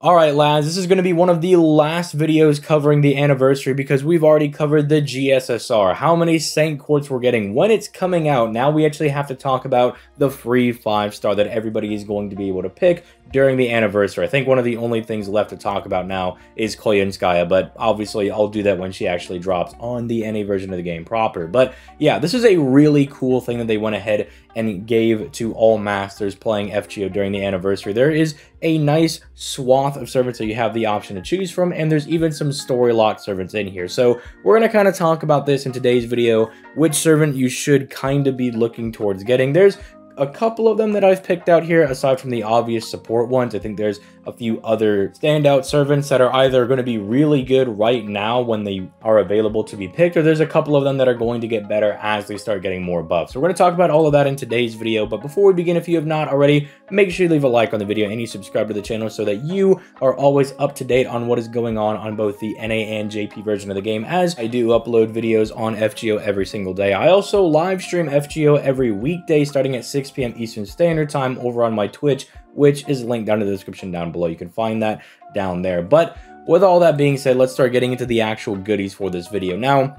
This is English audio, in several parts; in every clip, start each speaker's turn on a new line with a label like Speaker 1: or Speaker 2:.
Speaker 1: Alright lads, this is going to be one of the last videos covering the anniversary because we've already covered the GSSR, how many Saint Quartz we're getting, when it's coming out. Now we actually have to talk about the free 5-star that everybody is going to be able to pick during the anniversary. I think one of the only things left to talk about now is Koyenskaya, but obviously I'll do that when she actually drops on the NA version of the game proper. But yeah, this is a really cool thing that they went ahead and gave to all masters playing FGO during the anniversary. There is a nice swath of servants that you have the option to choose from, and there's even some story locked servants in here. So we're going to kind of talk about this in today's video, which servant you should kind of be looking towards getting. There's a couple of them that I've picked out here, aside from the obvious support ones. I think there's a few other standout servants that are either going to be really good right now when they are available to be picked, or there's a couple of them that are going to get better as they start getting more buffs. So we're going to talk about all of that in today's video, but before we begin, if you have not already, make sure you leave a like on the video and you subscribe to the channel so that you are always up to date on what is going on both the NA and JP version of the game, as I do upload videos on FGO every single day. I also live stream FGO every weekday starting at 6 p.m. Eastern Standard Time over on my Twitch, which is linked down in the description down below. You can find that down there. But with all that being said, let's start getting into the actual goodies for this video. Now,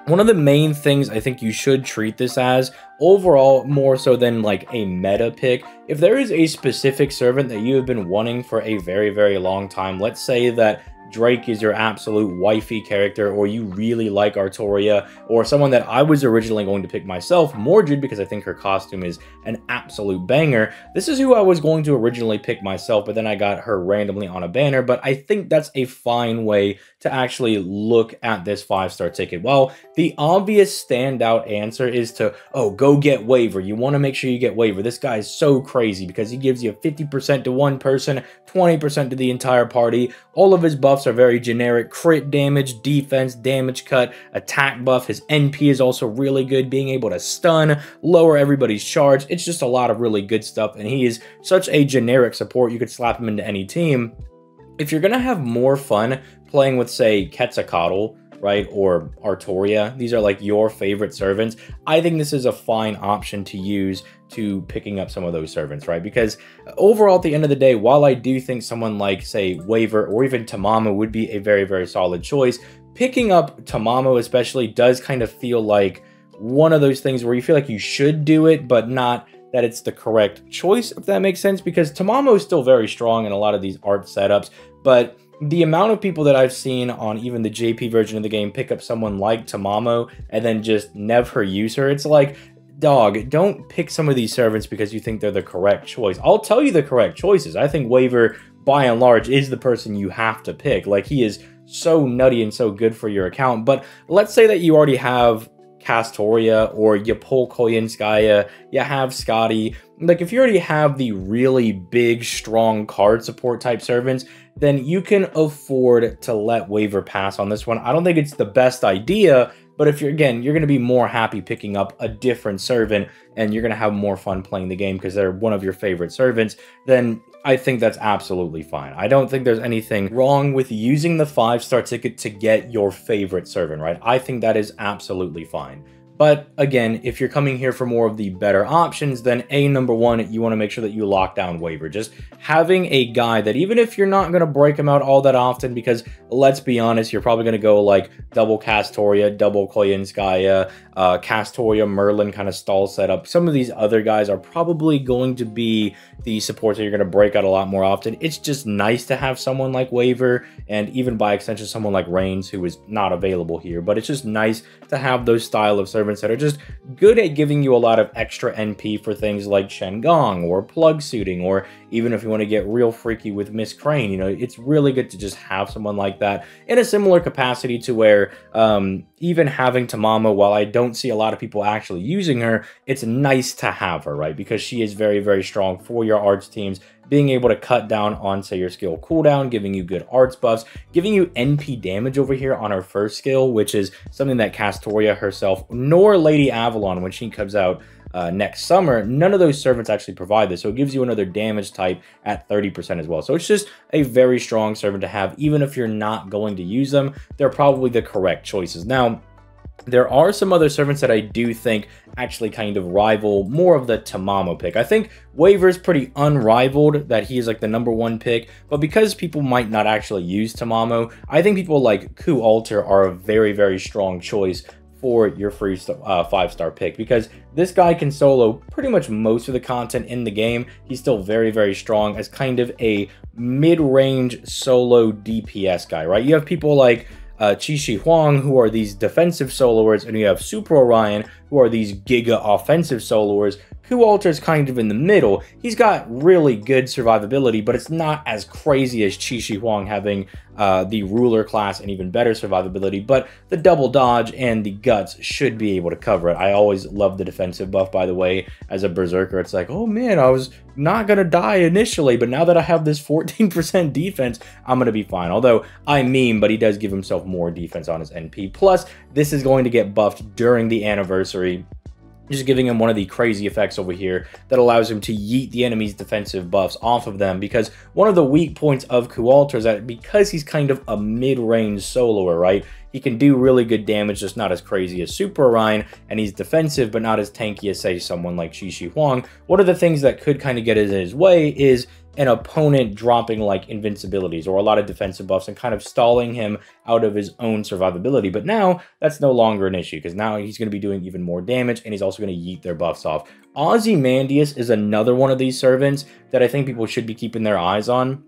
Speaker 1: one of the main things I think you should treat this as, overall, more so than like a meta pick, if there is a specific servant that you have been wanting for a very, very long time, let's say that Drake is your absolute wifey character, or you really like Artoria, or someone that I was originally going to pick myself, Mordred, because I think her costume is an absolute banger. This is who I was going to originally pick myself, but then I got her randomly on a banner. But I think that's a fine way to actually look at this 5-star ticket. Well, the obvious standout answer is to, oh, go get Waver. You want to make sure you get Waver. This guy is so crazy because he gives you 50% to one person, 20% to the entire party. All of his buffs are very generic: crit damage, defense, damage cut, attack buff. His NP is also really good, being able to stun, lower everybody's charge. It's just a lot of really good stuff, and he is such a generic support. You could slap him into any team. If you're gonna have more fun playing with, say, Quetzalcoatl, right, or Artoria, these are like your favorite servants, I think this is a fine option to use to picking up some of those servants, right? Because overall, at the end of the day, while I do think someone like, say, Waver or even Tamamo would be a very, very solid choice, picking up Tamamo especially does kind of feel like one of those things where you feel like you should do it, but not that it's the correct choice, if that makes sense, because Tamamo is still very strong in a lot of these art setups, but the amount of people that I've seen on even the JP version of the game pick up someone like Tamamo and then just never use her, it's like, dog, don't pick some of these servants because you think they're the correct choice. I'll tell you the correct choices. I think Waver, by and large, is the person you have to pick. Like, he is so nutty and so good for your account. But let's say that you already have Castoria, or you pull Koyenskaya, you have Scotty. Like, if you already have the really big, strong card support type servants, then you can afford to let Waver pass on this one. I don't think it's the best idea, but if you're, again, you're going to be more happy picking up a different servant and you're going to have more fun playing the game because they're one of your favorite servants, then I think that's absolutely fine. I don't think there's anything wrong with using the 5-star ticket to get your favorite servant, right? I think that is absolutely fine. But again, if you're coming here for more of the better options, then number one, you want to make sure that you lock down Waver. Just having a guy that, even if you're not going to break him out all that often, because let's be honest, you're probably going to go like double Castoria, double Koyenskaya, Castoria, Merlin kind of stall setup. Some of these other guys are probably going to be the supports that you're going to break out a lot more often. It's just nice to have someone like Waver, and even by extension someone like Reigns, who is not available here, but it's just nice to have those style of servants that are just good at giving you a lot of extra NP for things like Shengong or plug suiting, or even if you want to get real freaky with Miss Crane, you know, it's really good to just have someone like that in a similar capacity to where even having Tamamo, while I don't see a lot of people actually using her, it's nice to have her, right? Because she is very, very strong for your arts teams, being able to cut down on, say, your skill cooldown, giving you good arts buffs, giving you NP damage over here on her first skill, which is something that Castoria herself, nor Lady Avalon, when she comes out next summer, none of those servants actually provide this. So it gives you another damage type at 30% as well. So it's just a very strong servant to have. Even if you're not going to use them, they're probably the correct choices. Now, There are some other servants that I do think actually kind of rival more of the Tamamo pick. I think Waver's pretty unrivaled, that he is like the #1 pick, but because people might not actually use Tamamo, I think people like Ku Alter are a very, very strong choice for your free 5-star pick, because this guy can solo pretty much most of the content in the game. He's still very, very strong as kind of a mid-range solo DPS guy, right? You have people like Qi Huang, who are these defensive soloers, and you have Super Orion, who are these giga offensive soloers. Ku Alter's kind of in the middle. He's got really good survivability, but it's not as crazy as Qi Huang having the ruler class and even better survivability, but the double dodge and the guts should be able to cover it. I always love the defensive buff, by the way. As a berserker, it's like, oh man, I was not gonna die initially, but now that I have this 14% defense, I'm gonna be fine. Although I meme, but he does give himself more defense on his NP. Plus, this is going to get buffed during the anniversary, just giving him one of the crazy effects over here that allows him to yeet the enemy's defensive buffs off of them, because one of the weak points of Ku Alter is that because he's kind of a mid-range soloer, right? He can do really good damage, just not as crazy as Super Orion, and he's defensive, but not as tanky as, say, someone like Qi Huang. One of the things that could kind of get in his way is an opponent dropping like invincibilities or a lot of defensive buffs and kind of stalling him out of his own survivability. But now that's no longer an issue, because now he's going to be doing even more damage, and he's also going to yeet their buffs off. Ozymandias is another one of these servants that I think people should be keeping their eyes on,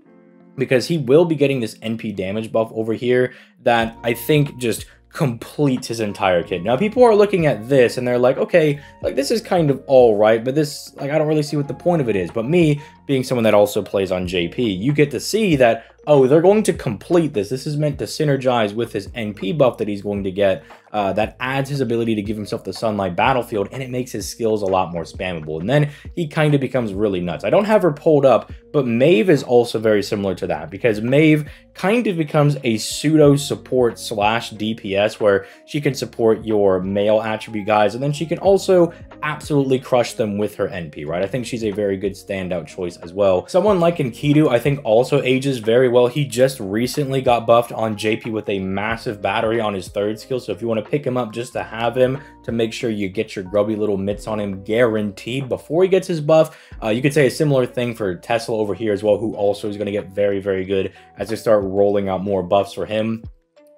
Speaker 1: because he will be getting this NP damage buff over here that I think just completes his entire kit. Now, people are looking at this and they're like, okay, like this is kind of all right, but this, like, I don't really see what the point of it is. But me, being someone that also plays on JP, you get to see that, oh, they're going to complete this. This is meant to synergize with his NP buff that he's going to get, that adds his ability to give himself the Sunlight Battlefield, and it makes his skills a lot more spammable. And then he kind of becomes really nuts. I don't have her pulled up, but Maeve is also very similar to that, because Maeve kind of becomes a pseudo support slash DPS, where she can support your male attribute guys, and then she can also absolutely crush them with her NP, right? I think she's a very good standout choice as well. Someone like Enkidu, I think, also ages very well. He just recently got buffed on JP with a massive battery on his 3rd skill, so if you want to pick him up just to have him, to make sure you get your grubby little mitts on him guaranteed before he gets his buff. You could say a similar thing for Tesla over here as well, who also is going to get very, very good as they start rolling out more buffs for him.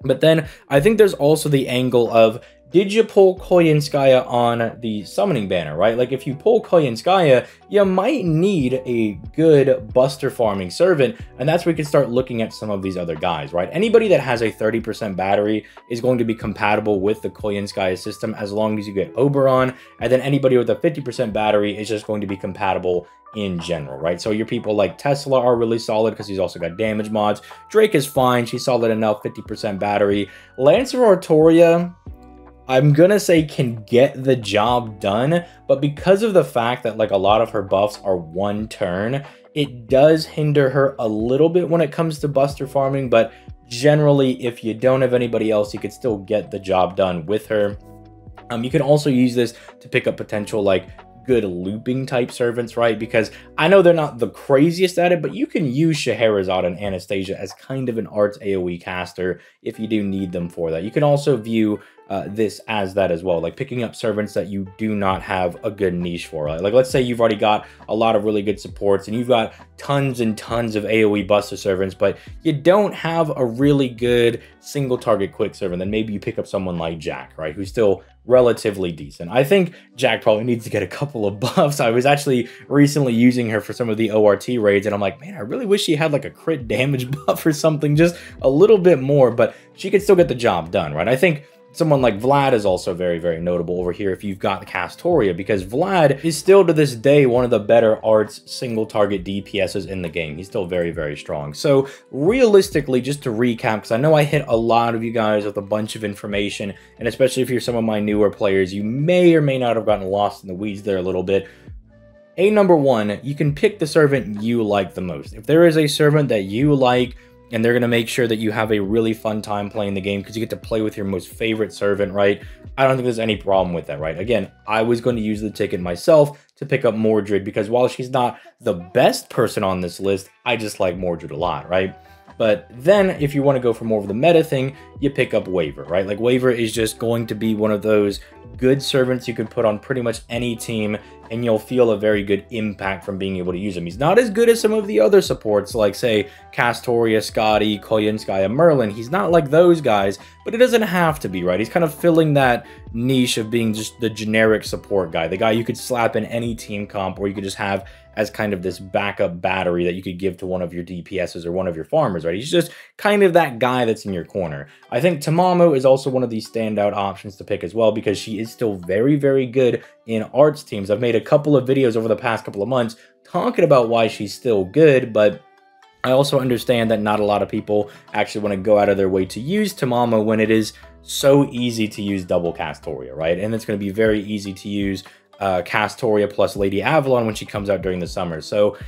Speaker 1: But then I think there's also the angle of, did you pull Koyenskaya on the summoning banner, right? Like, if you pull Koyenskaya, you might need a good buster farming servant, and that's where we can start looking at some of these other guys, right? Anybody that has a 30% battery is going to be compatible with the Koyenskaya system as long as you get Oberon, and then anybody with a 50% battery is just going to be compatible in general, right? So your people like Tesla are really solid because he's also got damage mods. Drake is fine, she's solid enough, 50% battery. Lancer Artoria, I'm gonna say, can get the job done, but because of the fact that like a lot of her buffs are 1 turn, it does hinder her a little bit when it comes to buster farming. But generally, if you don't have anybody else, you could still get the job done with her. You can also use this to pick up potential like good looping type servants, right? Because I know they're not the craziest at it, but you can use Scheherazade and Anastasia as kind of an arts AoE caster if you do need them for that. You can also view this as that as well, like picking up servants that you do not have a good niche for. Right? Like, let's say you've already got a lot of really good supports and you've got tons and tons of AoE buster servants, but you don't have a really good single target quick servant. Then maybe you pick up someone like Jack, right, who's still relatively decent. I think Jack probably needs to get a couple of buffs. I was actually recently using her for some of the ORT raids, and I'm like, man, I really wish she had like a crit damage buff or something, just a little bit more, but she could still get the job done, right? I think someone like Vlad is also very, very notable over here if you've got the Castoria, because Vlad is still to this day one of the better arts single target DPSs in the game. He's still very, very strong. So realistically, just to recap, because I know I hit a lot of you guys with a bunch of information, and especially if you're some of my newer players, you may or may not have gotten lost in the weeds there a little bit. Number 1, you can pick the servant you like the most. If there is a servant that you like, and they're going to make sure that you have a really fun time playing the game because you get to play with your most favorite servant, right? I don't think there's any problem with that, right? Again, I was going to use the ticket myself to pick up Mordred because while she's not the best person on this list, I just like Mordred a lot, right? But then if you want to go for more of the meta thing, you pick up Waver, right? Like Waver is just going to be one of those good servants you can put on pretty much any team, and you'll feel a very good impact from being able to use him. He's not as good as some of the other supports, like, say, Castoria, Scotty, Koyunskaya, Merlin. He's not like those guys, but it doesn't have to be, right? He's kind of filling that niche of being just the generic support guy, the guy you could slap in any team comp, or you could just have as kind of this backup battery that you could give to one of your DPSs or one of your farmers, right? He's just kind of that guy that's in your corner. I think Tamamo is also one of these standout options to pick as well, because she is still very, very good in arts teams. I've made a couple of videos over the past couple of months talking about why she's still good, but I also understand that not a lot of people actually want to go out of their way to use Tamamo when it is so easy to use double Castoria, right? And it's going to be very easy to use Castoria plus Lady Avalon when she comes out during the summer. So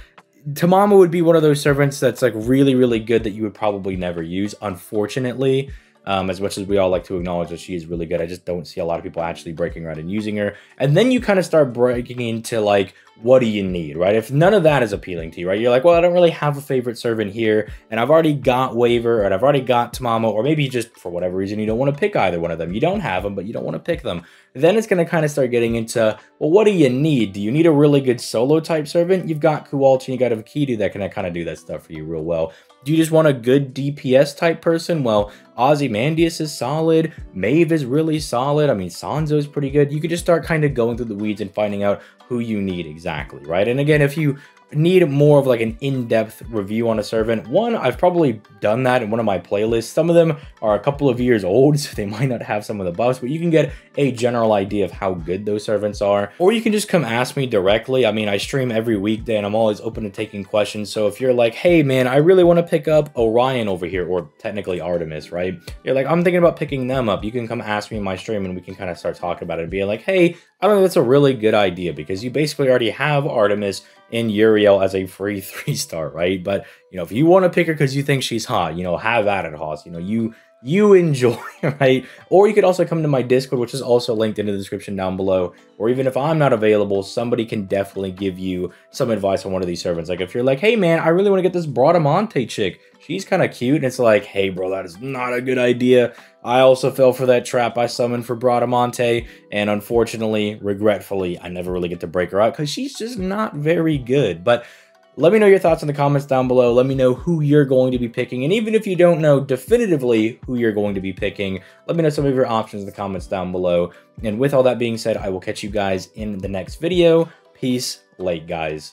Speaker 1: Tamamo would be one of those servants that's like really, really good that you would probably never use, unfortunately. As much as we all like to acknowledge that she is really good, I just don't see a lot of people actually breaking around and using her. And then you kind of start breaking into, like, what do you need, right? If none of that is appealing to you, right? You're like, well, I don't really have a favorite servant here, and I've already got Waver, and I've already got Tamamo, or maybe just for whatever reason you don't want to pick either one of them. You don't have them, but you don't want to pick them. Then it's going to kind of start getting into, well, what do you need? Do you need a really good solo type servant? You've got Kualchi and you got a Vakidu that can kind of do that stuff for you real well. Do you just want a good DPS type person? Well, Ozymandias is solid. Maeve is really solid. I mean, Sanzo is pretty good. You could just start kind of going through the weeds and finding out who you need exactly, right? And again, if you need more of like an in-depth review on a servant, one, I've probably done that in one of my playlists. Some of them are a couple of years old, so they might not have some of the buffs, but you can get a general idea of how good those servants are. Or you can just come ask me directly. I mean, I stream every weekday and I'm always open to taking questions. So if you're like, hey man, I really want to pick up Orion over here, or technically Artemis, right? You're like, I'm thinking about picking them up. You can come ask me in my stream and we can kind of start talking about it and be like, hey, I don't think that's a really good idea, because you basically already have Artemis in Uriel as a free 3-star, right? But, you know, if you want to pick her because you think she's hot, you know, have at it, Hoss. You know, you enjoy, right? Or you could also come to my Discord, which is also linked in the description down below. Or even if I'm not available, somebody can definitely give you some advice on one of these servants. Like if you're like, hey man, I really want to get this Bradamante chick. She's kind of cute. And it's like, hey bro, that is not a good idea. I also fell for that trap I summoned for Bradamante, and unfortunately, regretfully, I never really get to break her out because she's just not very good. But let me know your thoughts in the comments down below. Let me know who you're going to be picking. And even if you don't know definitively who you're going to be picking, let me know some of your options in the comments down below. And with all that being said, I will catch you guys in the next video. Peace, late guys.